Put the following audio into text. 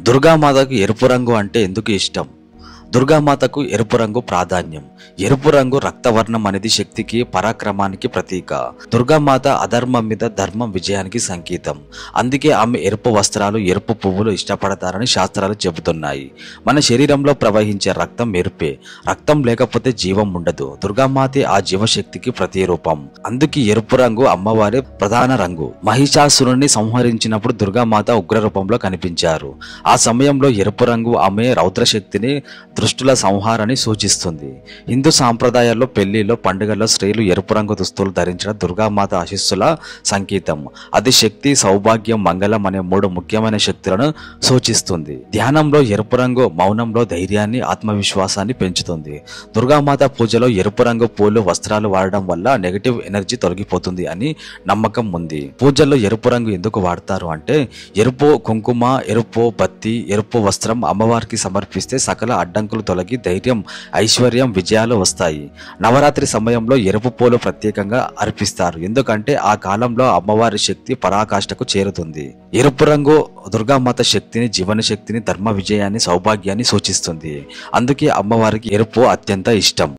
దుర్గామాతకు ఎరుపు రంగు అంటే ఎందుకు ఇష్టం? దుర్గామాతకు ఎరుపు రంగు ప్రాధాన్యం. ఎరుపు రంగు రక్తవర్ణం అనేది శక్తికి, పరాక్రమానికి ప్రతీక. దుర్గామాత అధర్మం మీద ధర్మం విజయానికి సంకేతం. అందుకే ఆమె ఎరుపు వస్త్రాలు, ఎరుపు పువ్వులు ఇష్టపడతారని శాస్త్రాలు చెబుతున్నాయి. మన శరీరంలో ప్రవహించే రక్తం ఎరుపే. రక్తం లేకపోతే జీవం ఉండదు. దుర్గామాతే ఆ జీవశక్తికి ప్రతిరూపం. అందుకే ఎరుపు రంగు అమ్మవారి ప్రధాన రంగు. మహిషాసురుని సంహరించినప్పుడు దుర్గామాత ఉగ్ర రూపంలో కనిపించారు. ఆ సమయంలో ఎరుపు రంగు ఆమె రౌద్రశక్తిని, దృష్టుల సంహారాన్ని సూచిస్తుంది. హిందూ సాంప్రదాయాల్లో పెళ్లిలో, పండుగల్లో స్త్రీలు ఎరుపు రంగు దుస్తులు ధరించడం దుర్గామాత ఆశీస్సుల సంకేతం. అది శక్తి, సౌభాగ్యం, మంగళం అనే 3 ముఖ్యమైన శక్తులను సూచిస్తుంది. ధ్యానంలో ఎరుపు రంగు మౌనంలో ధైర్యాన్ని, ఆత్మవిశ్వాసాన్ని పెంచుతుంది. దుర్గామాత పూజలో ఎరుపు రంగు పూలు, వస్త్రాలు వాడడం వల్ల నెగటివ్ ఎనర్జీ తొలగిపోతుంది అని నమ్మకం ఉంది. పూజల్లో ఎరుపు రంగు ఎందుకు వాడతారు అంటే, ఎరుపు కుంకుమ, ఎరుపు బత్తి, ఎరుపు వస్త్రం అమ్మవారికి సమర్పిస్తే సకల అడ్డంకులు తొలగి ధైర్యం, ఐశ్వర్యం, విజయాలు వస్తాయి. నవరాత్రి సమయంలో ఎరుపు పూలు ప్రత్యేకంగా అర్పిస్తారు. ఎందుకంటే ఆ కాలంలో అమ్మవారి శక్తి పరాకాష్ఠకు చేరుతుంది. ఎరుపు రంగు దుర్గామాత శక్తిని, జీవన శక్తిని, ధర్మ విజయాన్ని, సౌభాగ్యాన్ని సూచిస్తుంది. అందుకే అమ్మవారికి ఎరుపు అత్యంత ఇష్టం.